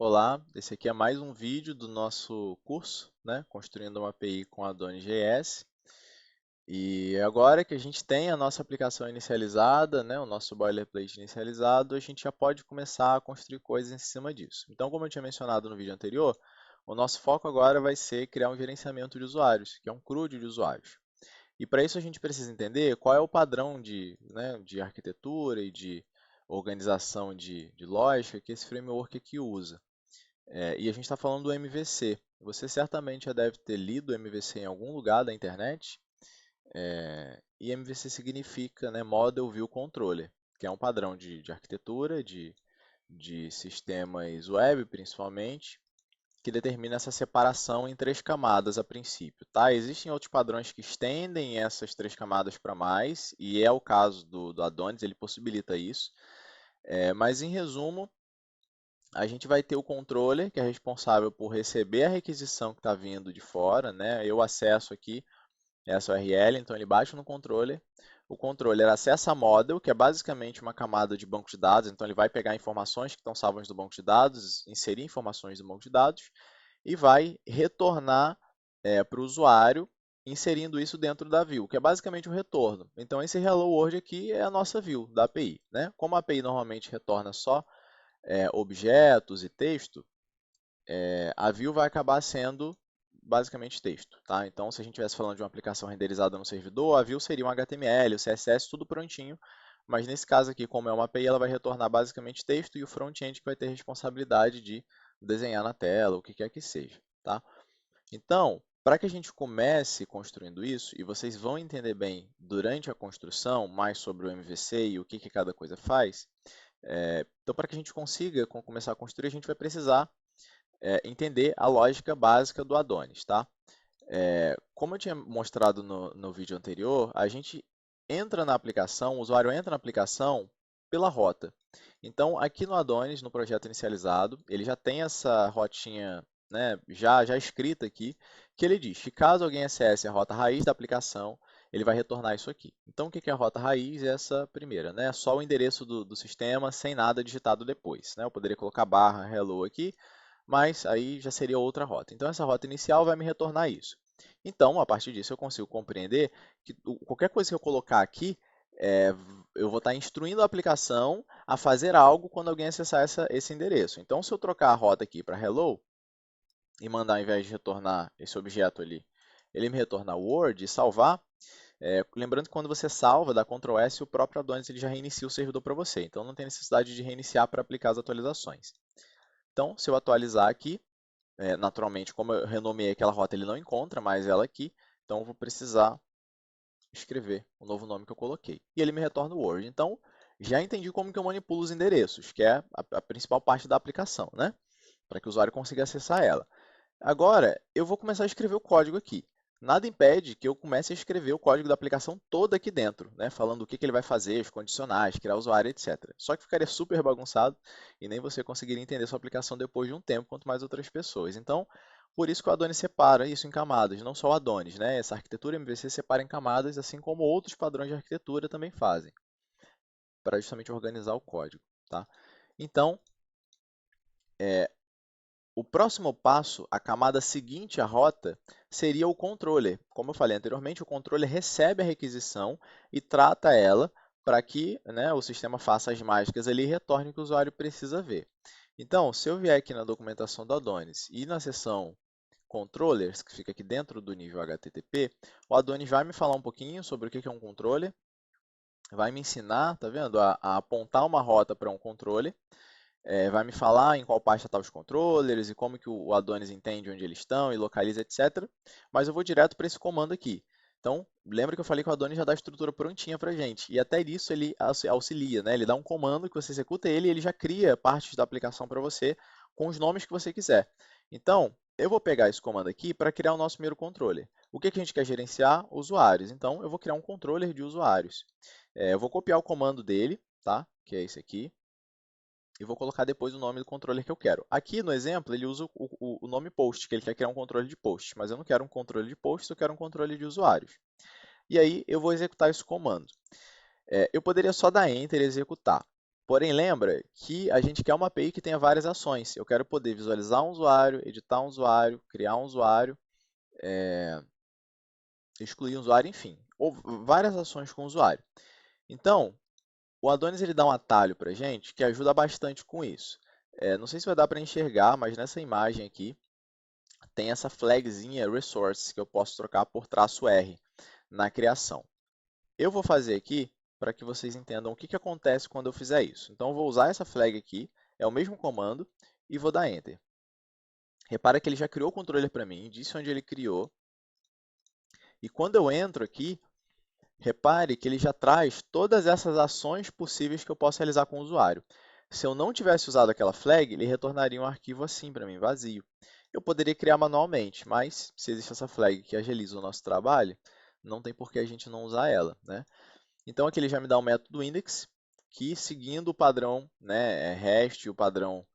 Olá, esse aqui é mais um vídeo do nosso curso, né? Construindo uma API com Adonis.js. E agora que a gente tem a nossa aplicação inicializada, né? O nosso boilerplate inicializado, a gente já pode começar a construir coisas em cima disso. Então, como eu tinha mencionado no vídeo anterior, o nosso foco agora vai ser criar um gerenciamento de usuários, que é um CRUD de usuários. E para isso a gente precisa entender qual é o padrão de arquitetura e de organização de lógica que esse framework aqui usa. E a gente está falando do MVC. Você certamente já deve ter lido o MVC em algum lugar da internet. E MVC significa, né, Model View Controller, que é um padrão de arquitetura, de sistemas web principalmente, que determina essa separação em três camadas a princípio. Tá? Existem outros padrões que estendem essas três camadas para mais, e é o caso do Adonis, ele possibilita isso. Mas em resumo, a gente vai ter o controller, que é responsável por receber a requisição que está vindo de fora, né? Eu acesso aqui essa URL, então ele bate no controller. O controller acessa a model, que é basicamente uma camada de banco de dados, então ele vai pegar informações que estão salvas do banco de dados, inserir informações do banco de dados e vai retornar para o usuário, inserindo isso dentro da view, que é basicamente um retorno. Então esse Hello World aqui é a nossa view da API, né? Como a API normalmente retorna só objetos e texto, a view vai acabar sendo basicamente texto. Tá? Então, se a gente estivesse falando de uma aplicação renderizada no servidor, a view seria um HTML, o CSS, tudo prontinho. Mas nesse caso aqui, como é uma API, ela vai retornar basicamente texto e o front-end que vai ter responsabilidade de desenhar na tela, o que quer que seja. Tá? Então, para que a gente comece construindo isso, e vocês vão entender bem durante a construção mais sobre o MVC e o que cada coisa faz, então, para que a gente consiga começar a construir, a gente vai precisar entender a lógica básica do Adonis, tá? Como eu tinha mostrado no vídeo anterior, a gente entra na aplicação, o usuário entra na aplicação pela rota. Então, aqui no Adonis, no projeto inicializado, ele já tem essa rotinha, né, já escrita aqui, que ele diz que caso alguém acesse a rota raiz da aplicação, ele vai retornar isso aqui. Então, o que é a rota raiz? Essa primeira, né? Só o endereço do sistema, sem nada digitado depois. Né? Eu poderia colocar barra hello aqui, mas aí já seria outra rota. Então, essa rota inicial vai me retornar isso. Então, a partir disso, eu consigo compreender que qualquer coisa que eu colocar aqui, é, eu vou estar instruindo a aplicação a fazer algo quando alguém acessar esse endereço. Então, se eu trocar a rota aqui para hello e mandar, ao invés de retornar esse objeto ali, ele me retornar o Word e salvar, lembrando que quando você salva, dá Ctrl S, o próprio Adonis ele já reinicia o servidor para você. Então, não tem necessidade de reiniciar para aplicar as atualizações. Então, se eu atualizar aqui, naturalmente, como eu renomeei aquela rota, ele não encontra mais ela aqui, então eu vou precisar escrever o novo nome que eu coloquei. E ele me retorna o Word. Então, já entendi como que eu manipulo os endereços, que é a principal parte da aplicação, né? Para que o usuário consiga acessar ela. Agora, eu vou começar a escrever o código aqui. Nada impede que eu comece a escrever o código da aplicação toda aqui dentro, né? Falando o que ele vai fazer, os condicionais, criar usuário, etc. Só que ficaria super bagunçado e nem você conseguiria entender sua aplicação depois de um tempo, quanto mais outras pessoas. Então, por isso que o Adonis separa isso em camadas, não só o Adonis, né? Essa arquitetura MVC separa em camadas, assim como outros padrões de arquitetura também fazem, para justamente organizar o código, tá? Então, o próximo passo, a camada seguinte à rota, seria o controller. Como eu falei anteriormente, o controller recebe a requisição e trata ela para que, né, o sistema faça as mágicas ali e retorne o que o usuário precisa ver. Então, se eu vier aqui na documentação do Adonis e na seção Controllers, que fica aqui dentro do nível HTTP, o Adonis vai me falar um pouquinho sobre o que é um controller, vai me ensinar, tá vendo, a apontar uma rota para um controller, vai me falar em qual pasta estão os controllers e como que o Adonis entende onde eles estão e localiza, etc. Mas eu vou direto para esse comando aqui. Então, lembra que eu falei que o Adonis já dá a estrutura prontinha para a gente. E até nisso ele auxilia, né? Ele dá um comando que você executa ele e ele já cria partes da aplicação para você com os nomes que você quiser. Então, eu vou pegar esse comando aqui para criar o nosso primeiro controller. O que a gente quer gerenciar? Usuários. Então, eu vou criar um controller de usuários. Eu vou copiar o comando dele, tá? Que é esse aqui e vou colocar depois o nome do controller que eu quero. Aqui no exemplo, ele usa o nome post, que ele quer criar um controle de post, mas eu não quero um controle de post, eu quero um controle de usuários. E aí eu vou executar esse comando. Eu poderia só dar Enter e executar, Porém, lembra que a gente quer uma API que tenha várias ações. Eu quero poder visualizar um usuário, editar um usuário, criar um usuário, excluir um usuário, enfim, ou várias ações com o usuário. Então, o Adonis ele dá um atalho para a gente que ajuda bastante com isso. Não sei se vai dar para enxergar, mas nessa imagem aqui tem essa flagzinha resource que eu posso trocar por -R na criação. Eu vou fazer aqui para que vocês entendam o que acontece quando eu fizer isso. Então, eu vou usar essa flag aqui, é o mesmo comando, e vou dar Enter. Repara que ele já criou o controller para mim, disse onde ele criou. E quando eu entro aqui, repare que ele já traz todas essas ações possíveis que eu posso realizar com o usuário. Se eu não tivesse usado aquela flag, ele retornaria um arquivo assim para mim, vazio. Eu poderia criar manualmente, mas se existe essa flag que agiliza o nosso trabalho, não tem por que a gente não usar ela, né? Então aqui ele já me dá um método index, que seguindo o padrão, né, REST e o padrão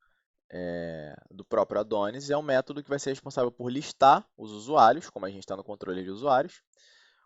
do próprio Adonis, é um método que vai ser responsável por listar os usuários, como a gente está no controle de usuários.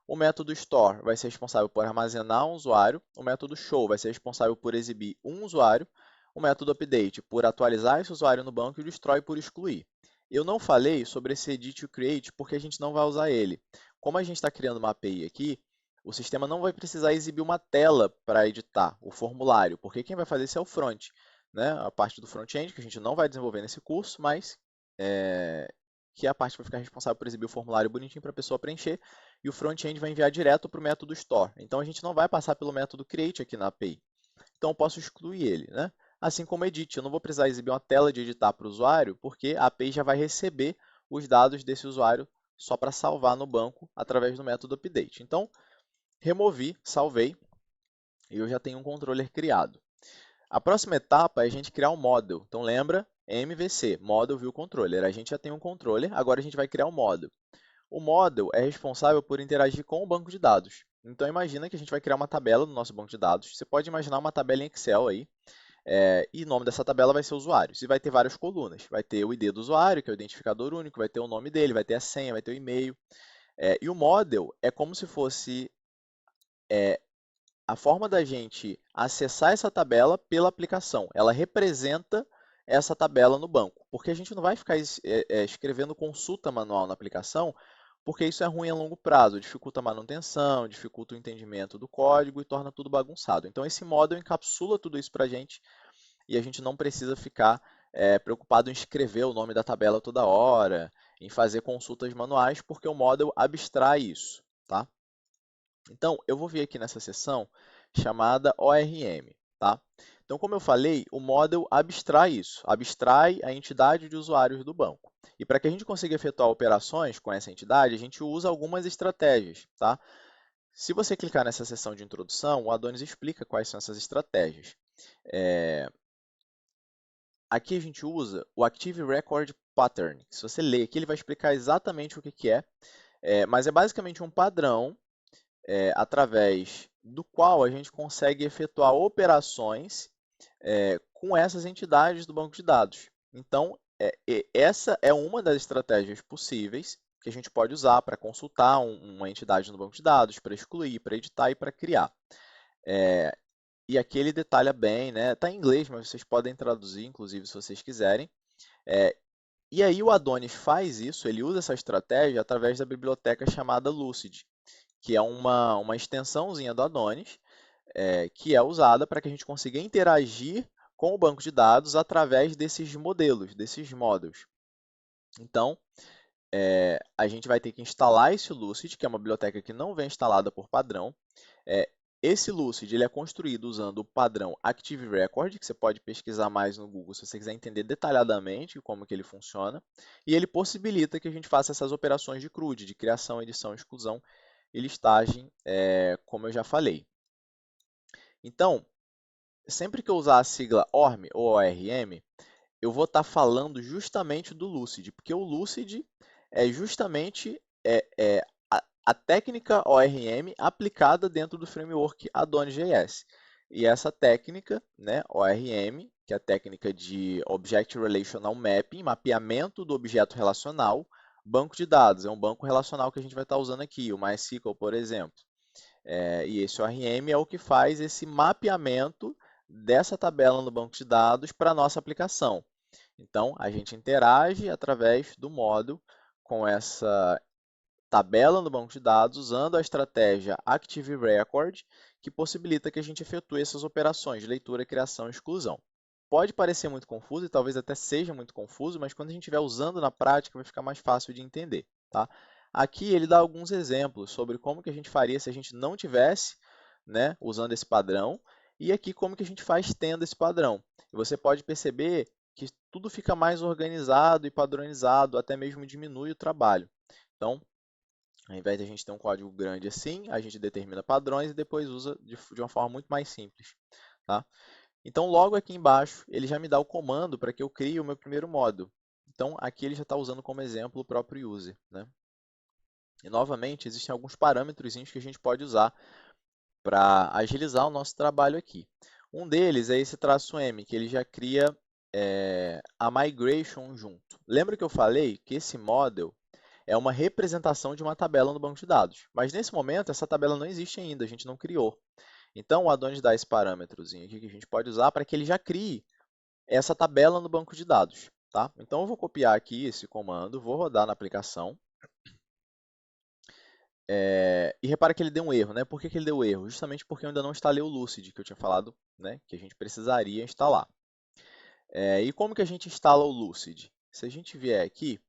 O método store vai ser responsável por armazenar um usuário. O método show vai ser responsável por exibir um usuário. O método update por atualizar esse usuário no banco e o destroy por excluir. Eu não falei sobre esse edit e create porque a gente não vai usar ele. Como a gente está criando uma API aqui, o sistema não vai precisar exibir uma tela para editar o formulário, porque quem vai fazer isso é o front, né? A parte do front-end que a gente não vai desenvolver nesse curso, mas que é a parte que vai ficar responsável por exibir o formulário bonitinho para a pessoa preencher, e o front-end vai enviar direto para o método store. Então, a gente não vai passar pelo método create aqui na API. Então, eu posso excluir ele, né? Assim como edit, eu não vou precisar exibir uma tela de editar para o usuário, porque a API já vai receber os dados desse usuário só para salvar no banco através do método update. Então, removi, salvei, e eu já tenho um controller criado. A próxima etapa é a gente criar um model. Então, lembra? MVC, Model View Controller. A gente já tem um controller, agora a gente vai criar um model. O model é responsável por interagir com o banco de dados. Então, imagina que a gente vai criar uma tabela no nosso banco de dados. Você pode imaginar uma tabela em Excel aí, e o nome dessa tabela vai ser usuários. E vai ter várias colunas. Vai ter o ID do usuário, que é o identificador único, vai ter o nome dele, vai ter a senha, vai ter o e-mail. E o model é como se fosse a forma da gente acessar essa tabela pela aplicação. Ela representa essa tabela no banco, porque a gente não vai ficar escrevendo consulta manual na aplicação, porque isso é ruim a longo prazo, dificulta a manutenção, dificulta o entendimento do código e torna tudo bagunçado. Então, esse model encapsula tudo isso para a gente e a gente não precisa ficar preocupado em escrever o nome da tabela toda hora, em fazer consultas manuais, porque o model abstrai isso, tá? Então, eu vou vir aqui nessa seção chamada ORM, tá? Então, como eu falei, o model abstrai isso, abstrai a entidade de usuários do banco. E para que a gente consiga efetuar operações com essa entidade, a gente usa algumas estratégias, tá? Se você clicar nessa seção de introdução, o Adonis explica quais são essas estratégias. Aqui a gente usa o Active Record Pattern. Se você ler aqui, ele vai explicar exatamente o que é, mas é basicamente um padrão através do qual a gente consegue efetuar operações com essas entidades do banco de dados. Então, essa é uma das estratégias possíveis que a gente pode usar para consultar uma entidade no banco de dados, para excluir, para editar e para criar. E aqui ele detalha bem, né? Está em inglês, mas vocês podem traduzir, inclusive, se vocês quiserem. E aí o Adonis faz isso, ele usa essa estratégia através da biblioteca chamada Lucid, que é uma extensãozinha do Adonis, que é usada para que a gente consiga interagir com o banco de dados através desses modelos, desses módulos. Então, a gente vai ter que instalar esse Lucid, que é uma biblioteca que não vem instalada por padrão. Esse Lucid ele é construído usando o padrão Active Record, que você pode pesquisar mais no Google se você quiser entender detalhadamente como que ele funciona. E ele possibilita que a gente faça essas operações de CRUD, de criação, edição, exclusão e listagem, como eu já falei. Então, sempre que eu usar a sigla ORM ou ORM, eu vou estar falando justamente do Lucid, porque o Lucid é justamente a técnica ORM aplicada dentro do framework Adonis.js. E essa técnica, né, ORM, que é a técnica de Object Relational Mapping, mapeamento do objeto relacional, banco de dados, é um banco relacional que a gente vai estar usando aqui, o MySQL, por exemplo. E esse ORM é o que faz esse mapeamento dessa tabela no banco de dados para a nossa aplicação. Então, a gente interage através do módulo com essa tabela no banco de dados usando a estratégia Active Record, que possibilita que a gente efetue essas operações de leitura, criação e exclusão. Pode parecer muito confuso e talvez até seja muito confuso, mas quando a gente estiver usando na prática vai ficar mais fácil de entender. Tá? Aqui ele dá alguns exemplos sobre como que a gente faria se a gente não tivesse, né, usando esse padrão, e aqui como que a gente faz tendo esse padrão. E você pode perceber que tudo fica mais organizado e padronizado, até mesmo diminui o trabalho. Então, ao invés de a gente ter um código grande assim, a gente determina padrões e depois usa de uma forma muito mais simples. Tá? Então, logo aqui embaixo, ele já me dá o comando para que eu crie o meu primeiro módulo. Então, aqui ele já está usando como exemplo o próprio user. Né? E, novamente, existem alguns parâmetros que a gente pode usar para agilizar o nosso trabalho aqui. Um deles é esse traço M, que ele já cria a migration junto. Lembra que eu falei que esse model é uma representação de uma tabela no banco de dados. Mas nesse momento, essa tabela não existe ainda, a gente não criou. Então, o Adonis dá esse parâmetrozinho aqui que a gente pode usar para que ele já crie essa tabela no banco de dados. Tá? Então, eu vou copiar aqui esse comando, vou rodar na aplicação. E repara que ele deu um erro. Né? Por que ele deu erro? Justamente porque eu ainda não instalei o Lucid, que eu tinha falado, né, que a gente precisaria instalar. E como que a gente instala o Lucid? Se a gente vier aqui,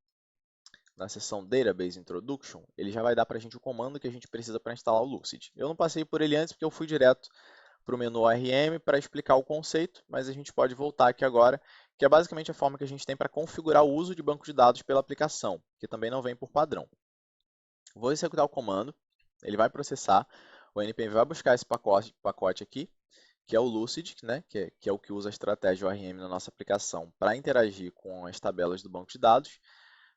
na seção Database Introduction, ele já vai dar para a gente o comando que a gente precisa para instalar o Lucid. Eu não passei por ele antes porque eu fui direto para o menu ORM para explicar o conceito, mas a gente pode voltar aqui agora, que é basicamente a forma que a gente tem para configurar o uso de banco de dados pela aplicação, que também não vem por padrão. Vou executar o comando, ele vai processar, o NPM vai buscar esse pacote aqui, que é o Lucid, né, que é o que usa a estratégia ORM na nossa aplicação para interagir com as tabelas do banco de dados,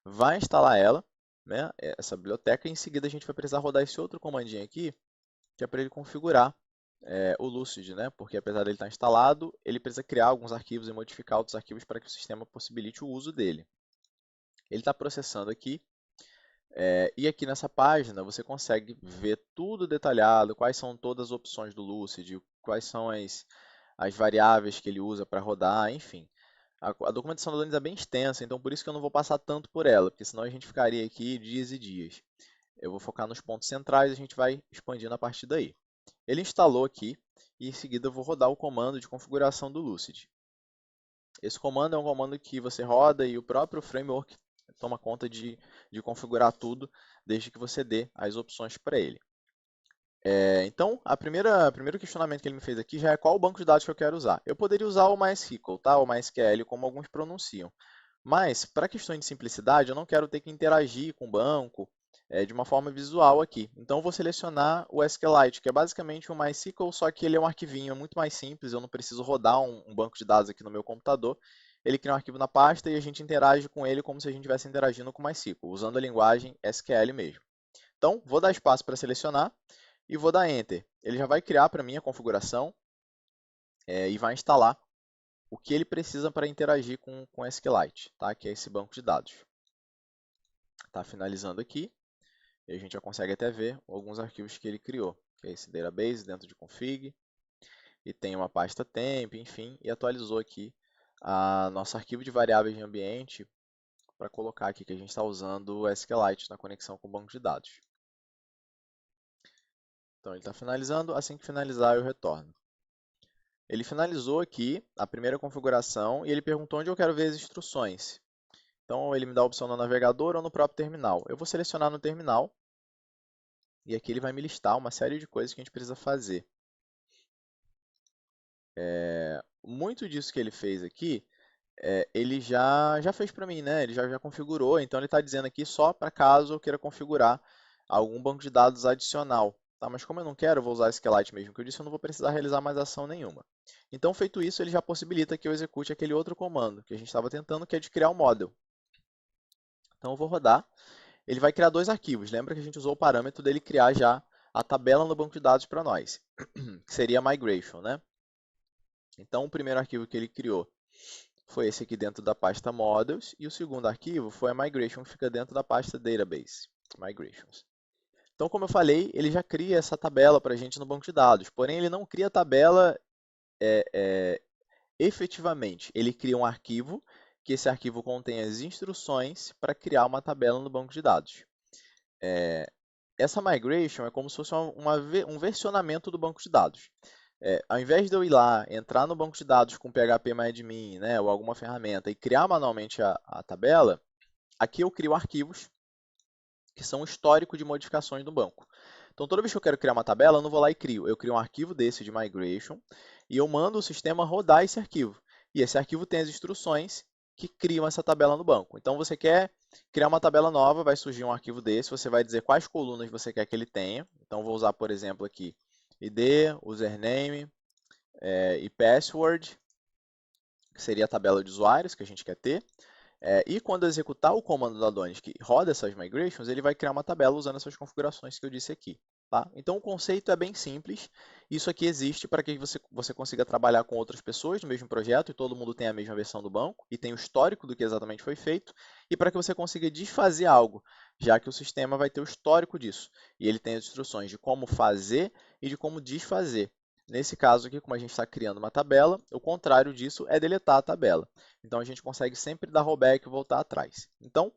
vai instalar ela, né, essa biblioteca, e em seguida a gente vai precisar rodar esse outro comandinho aqui, que é para ele configurar o Lucid, né, porque apesar dele estar instalado, ele precisa criar alguns arquivos e modificar outros arquivos para que o sistema possibilite o uso dele. Ele está processando aqui, e aqui nessa página você consegue ver tudo detalhado, quais são todas as opções do Lucid, quais são as variáveis que ele usa para rodar, enfim. A documentação do Adonis é bem extensa, então por isso que eu não vou passar tanto por ela, porque senão a gente ficaria aqui dias e dias. Eu vou focar nos pontos centrais e a gente vai expandindo a partir daí. Ele instalou aqui e em seguida eu vou rodar o comando de configuração do Lucid. Esse comando é um comando que você roda e o próprio framework toma conta de configurar tudo, desde que você dê as opções para ele. Então, o primeiro questionamento que ele me fez aqui já é qual o banco de dados que eu quero usar. Eu poderia usar o MySQL, tá? O MySQL, como alguns pronunciam. Mas, para questões de simplicidade, eu não quero ter que interagir com o banco de uma forma visual aqui. Então, eu vou selecionar o SQLite, que é basicamente um MySQL, só que ele é um arquivinho muito mais simples, eu não preciso rodar um banco de dados aqui no meu computador. Ele cria um arquivo na pasta e a gente interage com ele como se a gente estivesse interagindo com o MySQL, usando a linguagem SQL mesmo. Então, vou dar espaço para selecionar e vou dar Enter. Ele já vai criar para mim a configuração e vai instalar o que ele precisa para interagir com o SQLite, tá? Que é esse banco de dados. Está finalizando aqui, e a gente já consegue até ver alguns arquivos que ele criou, que é esse database dentro de config, e tem uma pasta temp, enfim, e atualizou aqui a nosso arquivo de variáveis de ambiente para colocar aqui que a gente está usando o SQLite na conexão com o banco de dados. Então, ele está finalizando, assim que finalizar eu retorno. Ele finalizou aqui a primeira configuração e ele perguntou onde eu quero ver as instruções. Então, ele me dá a opção no navegador ou no próprio terminal. Eu vou selecionar no terminal e aqui ele vai me listar uma série de coisas que a gente precisa fazer. Muito disso que ele fez aqui, ele já fez para mim, né? Ele já configurou, então ele está dizendo aqui só para caso eu queira configurar algum banco de dados adicional. Tá? Mas como eu não quero, eu vou usar SQLite mesmo que eu disse, eu não vou precisar realizar mais ação nenhuma. Então, feito isso, ele já possibilita que eu execute aquele outro comando que a gente estava tentando, que é de criar um model. Então, eu vou rodar. Ele vai criar dois arquivos. Lembra que a gente usou o parâmetro dele criar já a tabela no banco de dados para nós, que seria migration, né? Então, o primeiro arquivo que ele criou foi esse aqui dentro da pasta models, e o segundo arquivo foi a migration, que fica dentro da pasta database, migrations. Então, como eu falei, ele já cria essa tabela para a gente no banco de dados, porém ele não cria a tabela efetivamente, ele cria um arquivo, que esse arquivo contém as instruções para criar uma tabela no banco de dados. Essa migration é como se fosse um versionamento do banco de dados. Ao invés de eu ir lá, entrar no banco de dados com phpMyAdmin, né, ou alguma ferramenta e criar manualmente a tabela, aqui eu crio arquivos que são o histórico de modificações do banco. Então, toda vez que eu quero criar uma tabela, eu não vou lá e crio. Eu crio um arquivo desse de migration e eu mando o sistema rodar esse arquivo. E esse arquivo tem as instruções que criam essa tabela no banco. Então, você quer criar uma tabela nova, vai surgir um arquivo desse, você vai dizer quais colunas você quer que ele tenha. Então, vou usar, por exemplo, aqui ID, username e password, que seria a tabela de usuários que a gente quer ter. E quando eu executar o comando da Adonis que roda essas migrations, ele vai criar uma tabela usando essas configurações que eu disse aqui. Tá? Então o conceito é bem simples. Isso aqui existe para que você consiga trabalhar com outras pessoas no mesmo projeto e todo mundo tenha a mesma versão do banco e tenha o histórico do que exatamente foi feito e para que você consiga desfazer algo, já que o sistema vai ter o histórico disso e ele tem as instruções de como fazer e de como desfazer. Nesse caso aqui, como a gente está criando uma tabela, o contrário disso é deletar a tabela. Então, a gente consegue sempre dar rollback e voltar atrás. Então,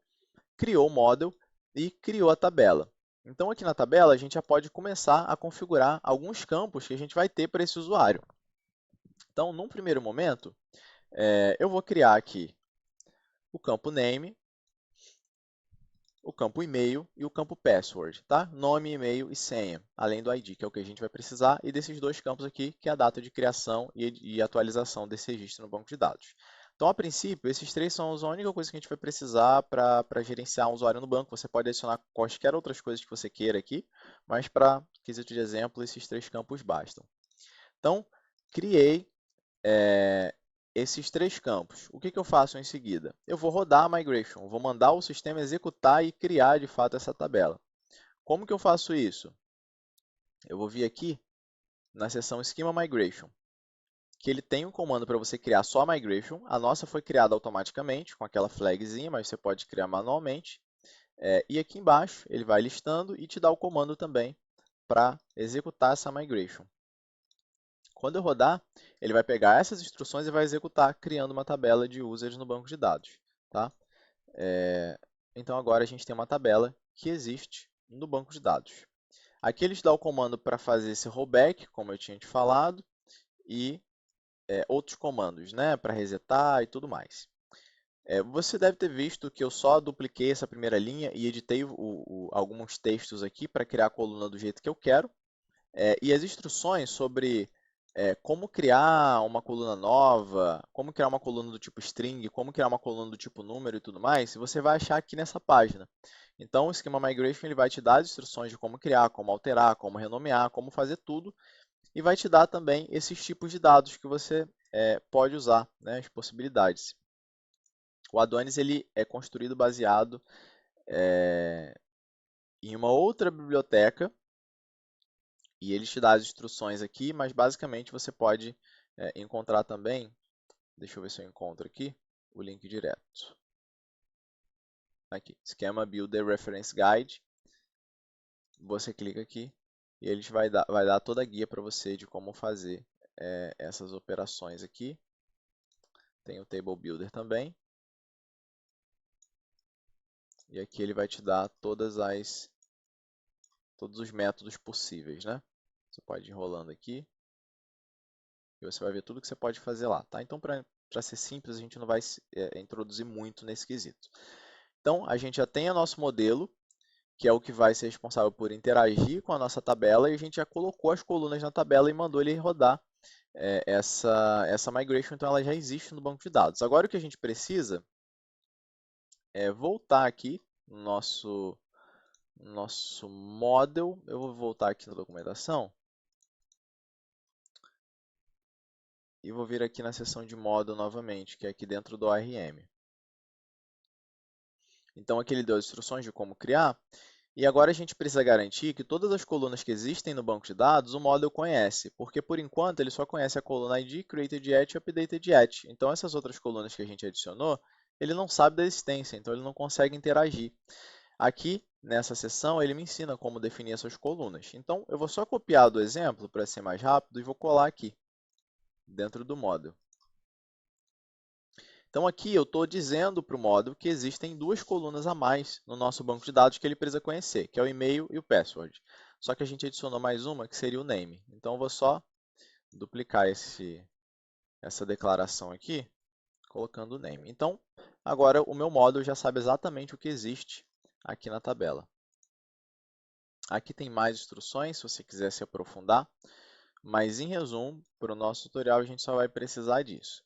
criou o model e criou a tabela. Então, aqui na tabela, a gente já pode começar a configurar alguns campos que a gente vai ter para esse usuário. Então, num primeiro momento, eu vou criar aqui o campo name, o campo e-mail e o campo password, tá? Nome, e-mail e senha, além do ID, que é o que a gente vai precisar, e desses dois campos aqui, que é a data de criação e atualização desse registro no banco de dados. Então, a princípio, esses três são a única coisa que a gente vai precisar para gerenciar um usuário no banco. Você pode adicionar quaisquer outras coisas que você queira aqui, mas para quesito de exemplo, esses três campos bastam. Então, criei esses três campos. O que eu faço em seguida? Eu vou rodar a migration, vou mandar o sistema executar e criar de fato essa tabela. Como que eu faço isso? Eu vou vir aqui na seção Schema Migration, que ele tem um comando para você criar só a migration. A nossa foi criada automaticamente, com aquela flagzinha, mas você pode criar manualmente. E aqui embaixo ele vai listando e te dá o comando também para executar essa migration. Quando eu rodar, ele vai pegar essas instruções e vai executar, criando uma tabela de users no banco de dados. Tá? Então, agora a gente tem uma tabela que existe no banco de dados. Aqui ele te dá o comando para fazer esse rollback, como eu tinha te falado, e outros comandos, né, para resetar e tudo mais. Você deve ter visto que eu só dupliquei essa primeira linha e editei alguns textos aqui para criar a coluna do jeito que eu quero. E as instruções sobre como criar uma coluna nova, como criar uma coluna do tipo string, como criar uma coluna do tipo número e tudo mais, você vai achar aqui nessa página. Então, o Schema Migration ele vai te dar as instruções de como criar, como alterar, como renomear, como fazer tudo, e vai te dar também esses tipos de dados que você pode usar, né, as possibilidades. O Adonis ele é construído baseado em uma outra biblioteca, e ele te dá as instruções aqui, mas basicamente você pode encontrar também, deixa eu ver se eu encontro aqui, o link direto. Aqui, Schema Builder Reference Guide. Você clica aqui e ele vai dar toda a guia para você de como fazer essas operações aqui. Tem o Table Builder também. E aqui ele vai te dar todos os métodos possíveis, né? Você pode ir enrolando aqui e você vai ver tudo que você pode fazer lá, tá? Então, para ser simples, a gente não vai introduzir muito nesse quesito. Então, a gente já tem o nosso modelo, que é o que vai ser responsável por interagir com a nossa tabela, e a gente já colocou as colunas na tabela e mandou ele rodar essa migration, então ela já existe no banco de dados. Agora, o que a gente precisa é voltar aqui no nosso model. Eu vou voltar aqui na documentação e vou vir aqui na seção de model novamente, que é aqui dentro do ORM. Então, aqui ele deu as instruções de como criar, e agora a gente precisa garantir que todas as colunas que existem no banco de dados o model conhece, porque por enquanto ele só conhece a coluna ID, created@, e updated@. Então, essas outras colunas que a gente adicionou, ele não sabe da existência, então ele não consegue interagir. Aqui, nessa seção, ele me ensina como definir essas colunas. Então, eu vou só copiar do exemplo para ser mais rápido e vou colar aqui. dentro do módulo. Então, aqui eu estou dizendo para o módulo que existem duas colunas a mais no nosso banco de dados que ele precisa conhecer, que é o e-mail e o password. Só que a gente adicionou mais uma, que seria o name. Então, eu vou só duplicar essa declaração aqui, colocando o name. Então, agora o meu módulo já sabe exatamente o que existe aqui na tabela. Aqui tem mais instruções, se você quiser se aprofundar, mas em resumo, para o nosso tutorial, a gente só vai precisar disso.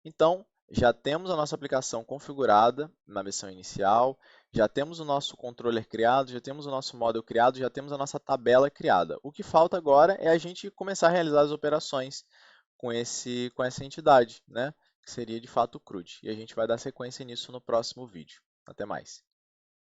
Então, já temos a nossa aplicação configurada na versão inicial, já temos o nosso controller criado, já temos o nosso model criado, já temos a nossa tabela criada. O que falta agora é a gente começar a realizar as operações com essa entidade, né? Que seria de fato o CRUD. E a gente vai dar sequência nisso no próximo vídeo. Até mais.